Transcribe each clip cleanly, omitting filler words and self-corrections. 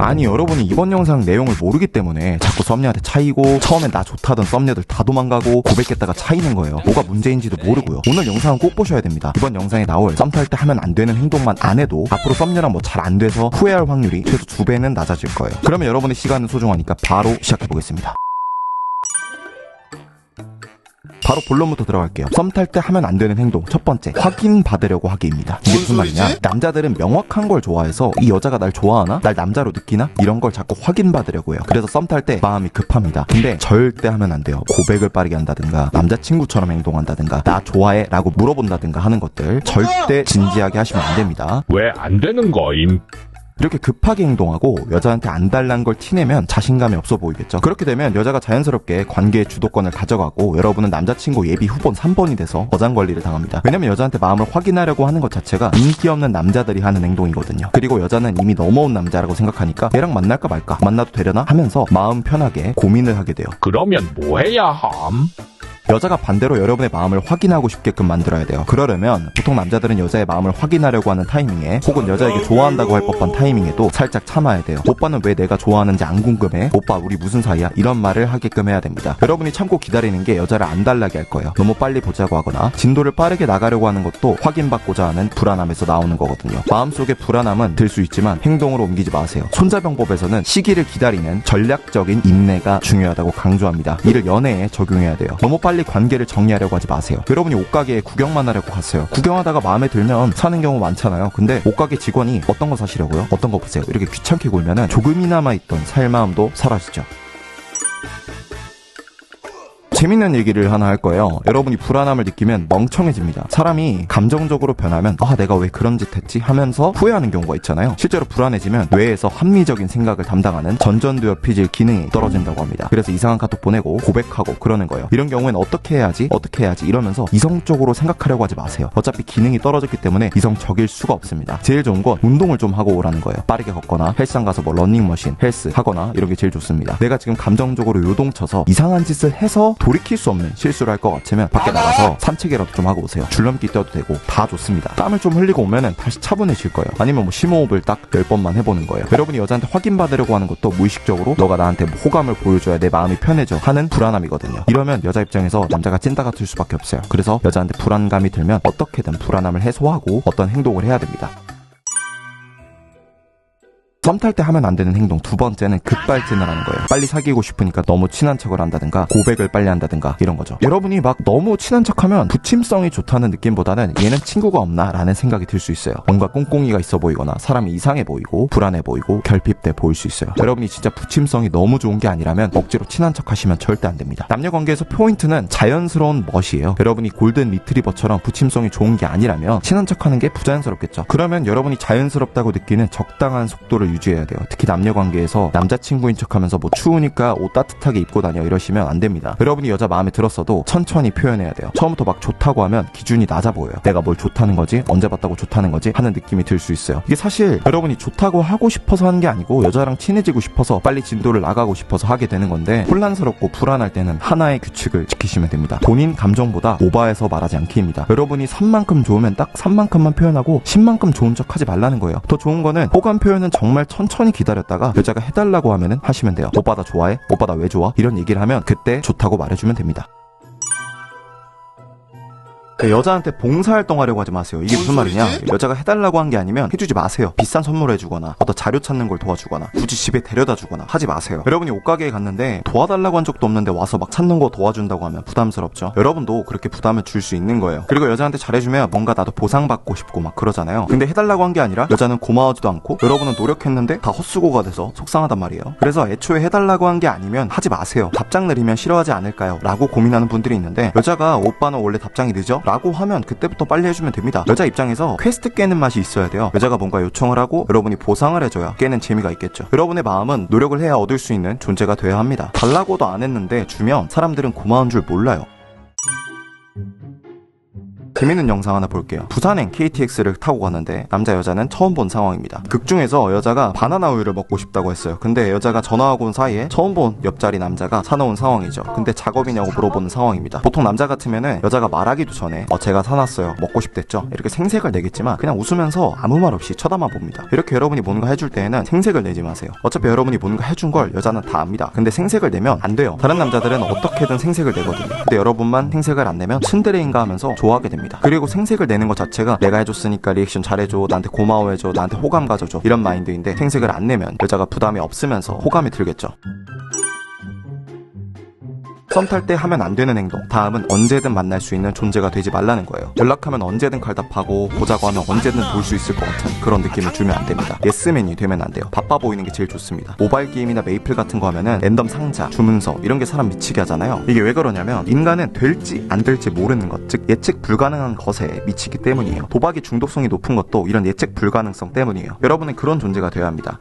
아니 여러분이 이번 영상 내용을 모르기 때문에 자꾸 썸녀한테 차이고 처음엔 나 좋다던 썸녀들 다 도망가고 고백했다가 차이는 거예요. 뭐가 문제인지도 모르고요. 오늘 영상은 꼭 보셔야 됩니다. 이번 영상에 나올 썸 탈 때 하면 안 되는 행동만 안 해도 앞으로 썸녀랑 뭐 잘 안 돼서 후회할 확률이 최소 2배는 낮아질 거예요. 그러면 여러분의 시간은 소중하니까 바로 시작해보겠습니다. 바로 본론부터 들어갈게요. 썸 탈 때 하면 안 되는 행동 첫 번째, 확인받으려고 하기입니다. 이게 무슨 말이냐? 남자들은 명확한 걸 좋아해서 이 여자가 날 좋아하나? 날 남자로 느끼나? 이런 걸 자꾸 확인받으려고 해요. 그래서 썸 탈 때 마음이 급합니다. 근데 절대 하면 안 돼요. 고백을 빠르게 한다든가 남자친구처럼 행동한다든가 나 좋아해? 라고 물어본다든가 하는 것들 절대 진지하게 하시면 안 됩니다. 왜 안 되는 거임? 이렇게 급하게 행동하고 여자한테 안 달란 걸 티내면 자신감이 없어 보이겠죠. 그렇게 되면 여자가 자연스럽게 관계의 주도권을 가져가고 여러분은 남자친구 예비 후보 3번이 돼서 어장관리를 당합니다. 왜냐면 여자한테 마음을 확인하려고 하는 것 자체가 인기 없는 남자들이 하는 행동이거든요. 그리고 여자는 이미 넘어온 남자라고 생각하니까 얘랑 만날까 말까, 만나도 되려나 하면서 마음 편하게 고민을 하게 돼요. 그러면 뭐 해야 함? 여자가 반대로 여러분의 마음을 확인하고 싶게끔 만들어야 돼요. 그러려면 보통 남자들은 여자의 마음을 확인하려고 하는 타이밍에 혹은 여자에게 좋아한다고 할 법한 타이밍에도 살짝 참아야 돼요. 오빠는 왜 내가 좋아하는지 안 궁금해? 오빠 우리 무슨 사이야? 이런 말을 하게끔 해야 됩니다. 여러분이 참고 기다리는 게 여자를 안 달라게 할 거예요. 너무 빨리 보자고 하거나 진도를 빠르게 나가려고 하는 것도 확인받고자 하는 불안함에서 나오는 거거든요. 마음속에 불안함은 들 수 있지만 행동으로 옮기지 마세요. 손자병법에서는 시기를 기다리는 전략적인 인내가 중요하다고 강조합니다. 이를 연애에 적용해야 돼요. 너무 빨리 관계를 정리하려고 하지 마세요. 여러분이 옷가게에 구경만 하려고 갔어요. 구경하다가 마음에 들면 사는 경우 많잖아요. 근데 옷가게 직원이 어떤 거 사시려고요? 어떤 거 보세요. 이렇게 귀찮게 굴면은 조금이나마 있던 살마음도 사라지죠. 재밌는 얘기를 하나 할 거예요. 여러분이 불안함을 느끼면 멍청해집니다. 사람이 감정적으로 변하면 내가 왜 그런 짓 했지? 하면서 후회하는 경우가 있잖아요. 실제로 불안해지면 뇌에서 합리적인 생각을 담당하는 전전두엽 피질 기능이 떨어진다고 합니다. 그래서 이상한 카톡 보내고 고백하고 그러는 거예요. 이런 경우엔 어떻게 해야지 이러면서 이성적으로 생각하려고 하지 마세요. 어차피 기능이 떨어졌기 때문에 이성적일 수가 없습니다. 제일 좋은 건 운동을 좀 하고 오라는 거예요. 빠르게 걷거나 헬스장 가서 뭐 러닝머신, 헬스 하거나 이런 게 제일 좋습니다. 내가 지금 감정적으로 요동쳐서 이상한 짓을 해서 돌이킬 수 없는 실수를 할 것 같으면 밖에 나가서 산책이라도 좀 하고 오세요. 줄넘기 뛰어도 되고 다 좋습니다. 땀을 좀 흘리고 오면은 다시 차분해질 거예요. 아니면 뭐 심호흡을 딱 10번만 해보는 거예요. 여러분이 여자한테 확인받으려고 하는 것도 무의식적으로 너가 나한테 뭐 호감을 보여줘야 내 마음이 편해져 하는 불안함이거든요. 이러면 여자 입장에서 남자가 찐따 같을 수밖에 없어요. 그래서 여자한테 불안감이 들면 어떻게든 불안함을 해소하고 어떤 행동을 해야 됩니다. 썸 탈 때 하면 안 되는 행동 두 번째는 급발진을 하는 거예요. 빨리 사귀고 싶으니까 너무 친한 척을 한다든가 고백을 빨리 한다든가 이런 거죠. 여러분이 막 너무 친한 척하면 부침성이 좋다는 느낌보다는 얘는 친구가 없나 라는 생각이 들 수 있어요. 뭔가 꽁꽁이가 있어 보이거나 사람이 이상해 보이고 불안해 보이고 결핍돼 보일 수 있어요. 여러분이 진짜 부침성이 너무 좋은 게 아니라면 억지로 친한 척 하시면 절대 안 됩니다. 남녀관계에서 포인트는 자연스러운 멋이에요. 여러분이 골든 리트리버처럼 부침성이 좋은 게 아니라면 친한 척하는 게 부자연스럽겠죠. 그러면 여러분이 자연스럽다고 느끼는 적당한 속도를 유지해야 돼요. 특히 남녀관계에서 남자친구인 척하면서 뭐 추우니까 옷 따뜻하게 입고 다녀 이러시면 안 됩니다. 여러분이 여자 마음에 들었어도 천천히 표현해야 돼요. 처음부터 막 좋다고 하면 기준이 낮아 보여요. 내가 뭘 좋다는 거지? 언제 봤다고 좋다는 거지? 하는 느낌이 들 수 있어요. 이게 사실 여러분이 좋다고 하고 싶어서 하는 게 아니고 여자랑 친해지고 싶어서 빨리 진도를 나가고 싶어서 하게 되는 건데 혼란스럽고 불안할 때는 하나의 규칙을 지키시면 됩니다. 본인 감정보다 오버해서 말하지 않기입니다. 여러분이 3만큼 좋으면 딱 3만큼만 표현하고 10만큼 좋은 척 하지 말라는 거예요. 더 좋은 거는 호감 표현은 정말 천천히 기다렸다가 여자가 해달라고 하면은 하시면 돼요. 오빠 나 좋아해? 오빠 나 왜 좋아? 이런 얘기를 하면 그때 좋다고 말해주면 됩니다. 여자한테 봉사활동 하려고 하지 마세요. 이게 무슨 말이냐? 여자가 해달라고 한 게 아니면 해주지 마세요. 비싼 선물 해주거나 어떤 자료 찾는 걸 도와주거나 굳이 집에 데려다 주거나 하지 마세요. 여러분이 옷가게에 갔는데 도와달라고 한 적도 없는데 와서 막 찾는 거 도와준다고 하면 부담스럽죠. 여러분도 그렇게 부담을 줄 수 있는 거예요. 그리고 여자한테 잘해주면 뭔가 나도 보상받고 싶고 막 그러잖아요. 근데 해달라고 한 게 아니라 여자는 고마워하지도 않고 여러분은 노력했는데 다 헛수고가 돼서 속상하단 말이에요. 그래서 애초에 해달라고 한 게 아니면 하지 마세요. 답장 느리면 싫어하지 않을까요? 라고 고민하는 분들이 있는데 여자가 오빠는 원래 답장이 늦어? 라고 하면 그때부터 빨리 해주면 됩니다. 여자 입장에서 퀘스트 깨는 맛이 있어야 돼요. 여자가 뭔가 요청을 하고 여러분이 보상을 해줘야 깨는 재미가 있겠죠. 여러분의 마음은 노력을 해야 얻을 수 있는 존재가 돼야 합니다. 달라고도 안 했는데 주면 사람들은 고마운 줄 몰라요. 재밌는 영상 하나 볼게요. 부산행 KTX를 타고 가는데 남자 여자는 처음 본 상황입니다. 극 중에서 여자가 바나나 우유를 먹고 싶다고 했어요. 근데 여자가 전화하고 온 사이에 처음 본 옆자리 남자가 사놓은 상황이죠. 근데 작업이냐고 물어보는 상황입니다. 보통 남자 같으면은 여자가 말하기도 전에 제가 사놨어요, 먹고 싶댔죠, 이렇게 생색을 내겠지만 그냥 웃으면서 아무 말 없이 쳐다만 봅니다. 이렇게 여러분이 뭔가 해줄 때에는 생색을 내지 마세요. 어차피 여러분이 뭔가 해준 걸 여자는 다 압니다. 근데 생색을 내면 안 돼요. 다른 남자들은 어떻게든 생색을 내거든요. 근데 여러분만 생색을 안 내면 츤데레인가 하면서 좋아하게 됩니다. 그리고 생색을 내는 것 자체가 내가 해줬으니까 리액션 잘해줘, 나한테 고마워해줘, 나한테 호감 가져줘, 이런 마인드인데 생색을 안 내면 여자가 부담이 없으면서 호감이 들겠죠. 썸 탈 때 하면 안 되는 행동. 다음은 언제든 만날 수 있는 존재가 되지 말라는 거예요. 연락하면 언제든 칼답하고 보자고 하면 언제든 볼 수 있을 것 같은 그런 느낌을 주면 안 됩니다. 예스맨이 되면 안 돼요. 바빠 보이는 게 제일 좋습니다. 모바일 게임이나 메이플 같은 거 하면은 랜덤 상자, 주문서 이런 게 사람 미치게 하잖아요. 이게 왜 그러냐면 인간은 될지 안 될지 모르는 것, 즉 예측 불가능한 것에 미치기 때문이에요. 도박이 중독성이 높은 것도 이런 예측 불가능성 때문이에요. 여러분은 그런 존재가 되어야 합니다.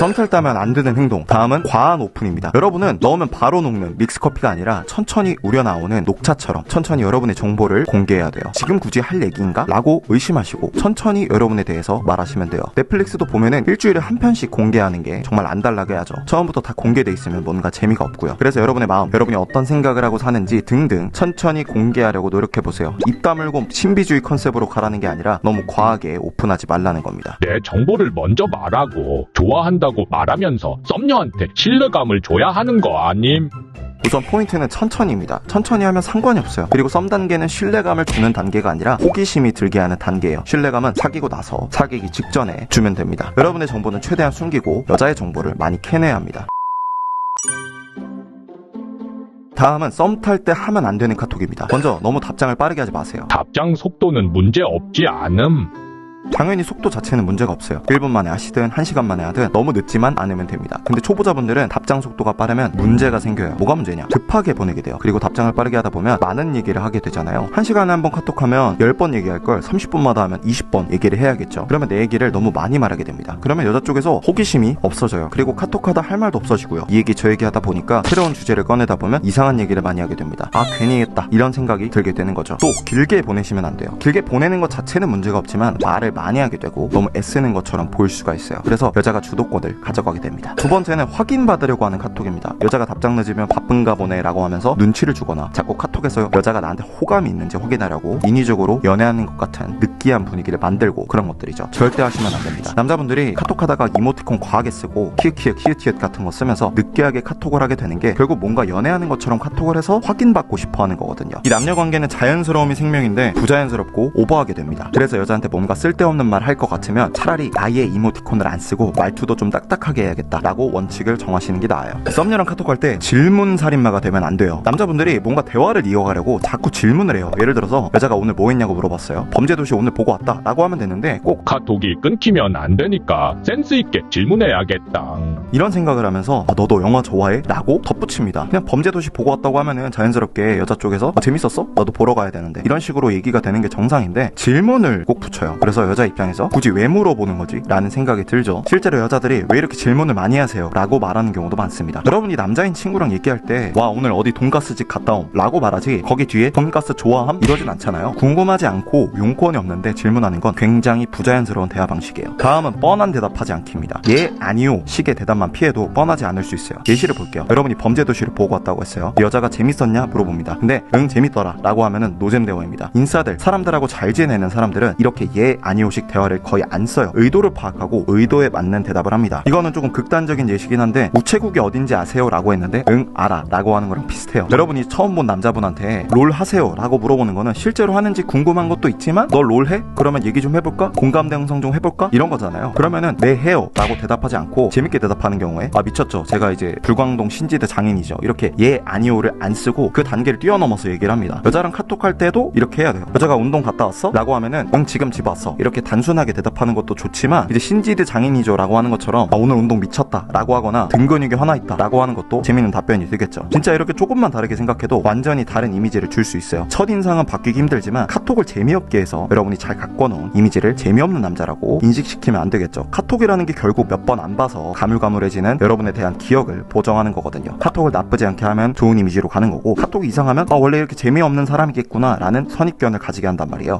썸 탈 때 하면 안 되는 행동. 다음은 과한 오픈입니다. 여러분은 넣으면 바로 녹는 믹스커피가 아니라 천천히 우려나오는 녹차처럼 천천히 여러분의 정보를 공개해야 돼요. 지금 굳이 할 얘기인가? 라고 의심하시고 천천히 여러분에 대해서 말하시면 돼요. 넷플릭스도 보면은 일주일에 한 편씩 공개하는 게 정말 안달나게 하죠. 처음부터 다 공개돼 있으면 뭔가 재미가 없고요. 그래서 여러분의 마음, 여러분이 어떤 생각을 하고 사는지 등등 천천히 공개하려고 노력해보세요. 입 다물고 신비주의 컨셉으로 가라는 게 아니라 너무 과하게 오픈하지 말라는 겁니다. 내 정보를 먼저 말하고 좋아한다고 말하면서 썸녀한테 신뢰감을 줘야 하는 거 아님? 우선 포인트는 천천히입니다. 천천히 하면 상관이 없어요. 그리고 썸 단계는 신뢰감을 주는 단계가 아니라 호기심이 들게 하는 단계예요. 신뢰감은 사귀고 나서, 사귀기 직전에 주면 됩니다. 여러분의 정보는 최대한 숨기고 여자의 정보를 많이 캐내야 합니다. 다음은 썸 탈 때 하면 안 되는 카톡입니다. 먼저 너무 답장을 빠르게 하지 마세요. 답장 속도는 문제 없지 않음. 당연히 속도 자체는 문제가 없어요. 1분 만에 하시든 1시간 만에 하든 너무 늦지만 않으면 됩니다. 근데 초보자분들은 답장 속도가 빠르면 문제가 생겨요. 뭐가 문제냐? 급하게 보내게 돼요. 그리고 답장을 빠르게 하다 보면 많은 얘기를 하게 되잖아요. 1시간에 한 번 카톡하면 10번 얘기할 걸 30분마다 하면 20번 얘기를 해야겠죠. 그러면 내 얘기를 너무 많이 말하게 됩니다. 그러면 여자 쪽에서 호기심이 없어져요. 그리고 카톡하다 할 말도 없어지고요. 이 얘기 저 얘기 하다 보니까 새로운 주제를 꺼내다 보면 이상한 얘기를 많이 하게 됩니다. 아, 괜히 했다, 이런 생각이 들게 되는 거죠. 또 길게 보내시면 안 돼요. 길게 보내는 것 자체는 문제가 없지만 말을 많이 하게 되고 너무 애쓰는 것처럼 보일 수가 있어요. 그래서 여자가 주도권을 가져가게 됩니다. 두 번째는 확인받으려고 하는 카톡입니다. 여자가 답장 늦으면 바쁜가 보네 라고 하면서 눈치를 주거나 자꾸 카톡에서 여자가 나한테 호감이 있는지 확인하려고 인위적으로 연애하는 것 같은 느끼한 분위기를 만들고 그런 것들이죠. 절대 하시면 안 됩니다. 남자분들이 카톡하다가 이모티콘 과하게 쓰고 키읔키읔 히읗히읗 같은 거 쓰면서 느끼하게 카톡을 하게 되는 게 결국 뭔가 연애하는 것처럼 카톡을 해서 확인받고 싶어 하는 거거든요. 이 남녀관계는 자연스러움이 생명인데 부자연스럽고 오버하게 됩니다. 그래서 여자한테 뭔가 쓸데없는 말 할 것 같으면 차라리 아예 이모티콘을 안 쓰고 말투도 좀 딱딱하게 해야겠다 라고 원칙을 정하시는 게 나아요. 썸녀랑 카톡할 때 질문 살인마가 되면 안 돼요. 남자분들이 뭔가 대화를 이어가려고 자꾸 질문을 해요. 예를 들어서 여자가 오늘 뭐 했냐고 물어봤어요. 범죄도시 오늘 보고 왔다 라고 하면 되는데 꼭 카톡이 끊기면 안 되니까 센스 있게 질문해야겠다. 이런 생각을 하면서 너도 영화 좋아해? 라고 덧붙입니다. 그냥 범죄도시 보고 왔다고 하면은 자연스럽게 여자 쪽에서 재밌었어? 나도 보러 가야 되는데 이런 식으로 얘기가 되는 게 정상인데 질문을 꼭 붙여요. 그래서 여자 입장에서 굳이 왜 물어보는 거지? 라는 생각이 들죠. 실제로 여자들이 왜 이렇게 질문을 많이 하세요? 라고 말하는 경우도 많습니다. 여러분이 남자인 친구랑 얘기할 때 와 오늘 어디 돈가스집 갔다 옴 라고 말하지 거기 뒤에 돈가스 좋아함? 이러진 않잖아요. 궁금하지 않고 용건이 없는데 질문하는 건 굉장히 부자연스러운 대화 방식이에요. 다음은 뻔한 대답하지 않기입니다. 예, 아니요 식의 대답만 피해도 뻔하지 않을 수 있어요. 예시를 볼게요. 여러분이 범죄도시를 보고 왔다고 했어요. 여자가 재밌었냐? 물어봅니다. 근데 응 재밌더라 라고 하면은 노잼 대화입니다. 인싸들, 사람들하고 잘 지내는 사람들은 이렇게 예, 아니요식 대화를 거의 안 써요. 의도를 파악하고 의도에 맞는 대답을 합니다. 이거는 조금 극단적인 예시긴 한데 우체국이 어딘지 아세요? 라고 했는데 응 알아 라고 하는 거랑 비슷해요. 여러분이 처음 본 남자분한테 롤 하세요? 라고 물어보는 거는 실제로 하는지 궁금한 것도 있지만 너 롤 해? 그러면 얘기 좀 해볼까? 공감대 형성 좀 해볼까? 이런 거잖아요. 그러면은 네 해요 라고 대답하지 않고 재밌게 대답하는 경우에 아 미쳤죠, 제가 이제 불광동 신지대 장인이죠, 이렇게 예 아니요를 안 쓰고 그 단계를 뛰어넘어서 얘기를 합니다. 여자랑 카톡할 때도 이렇게 해야 돼요. 여자가 운동 갔다 왔어? 라고 하면은 응 지금 집 왔어, 이렇게 이렇게 단순하게 대답하는 것도 좋지만 이제 신지드 장인이죠 라고 하는 것처럼 오늘 운동 미쳤다 라고 하거나 등 근육이 하나 있다 라고 하는 것도 재밌는 답변이 되겠죠. 진짜 이렇게 조금만 다르게 생각해도 완전히 다른 이미지를 줄 수 있어요. 첫인상은 바뀌기 힘들지만 카톡을 재미없게 해서 여러분이 잘 가꿔놓은 이미지를 재미없는 남자라고 인식시키면 안 되겠죠. 카톡이라는 게 결국 몇 번 안 봐서 가물가물해지는 여러분에 대한 기억을 보정하는 거거든요. 카톡을 나쁘지 않게 하면 좋은 이미지로 가는 거고, 카톡이 이상하면 원래 이렇게 재미없는 사람이겠구나 라는 선입견을 가지게 한단 말이에요.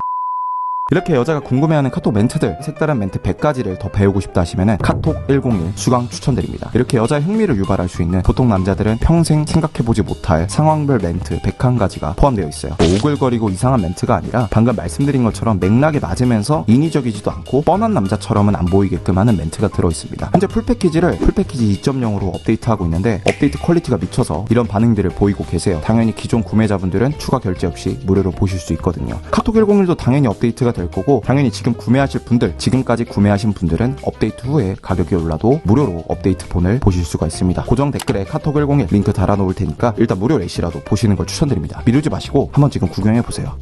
이렇게 여자가 궁금해하는 카톡 멘트들, 색다른 멘트 100가지를 더 배우고 싶다 하시면은 카톡 101 수강 추천드립니다. 이렇게 여자의 흥미를 유발할 수 있는 보통 남자들은 평생 생각해보지 못할 상황별 멘트 101가지가 포함되어 있어요. 오글거리고 이상한 멘트가 아니라 방금 말씀드린 것처럼 맥락에 맞으면서 인위적이지도 않고 뻔한 남자처럼은 안 보이게끔 하는 멘트가 들어있습니다. 현재 풀패키지를 풀패키지 2.0으로 업데이트하고 있는데 업데이트 퀄리티가 미쳐서 이런 반응들을 보이고 계세요. 당연히 기존 구매자분들은 추가 결제 없이 무료로 보실 수 있거든요. 카톡 101도 당연히 업데이트가 될 거고, 당연히 지금 구매하실 분들, 지금까지 구매하신 분들은 업데이트 후에 가격이 올라도 무료로 업데이트폰을 보실 수가 있습니다. 고정 댓글에 카톡 101 링크 달아놓을 테니까 일단 무료 레시라도 보시는 걸 추천드립니다. 미루지 마시고 한번 지금 구경해보세요.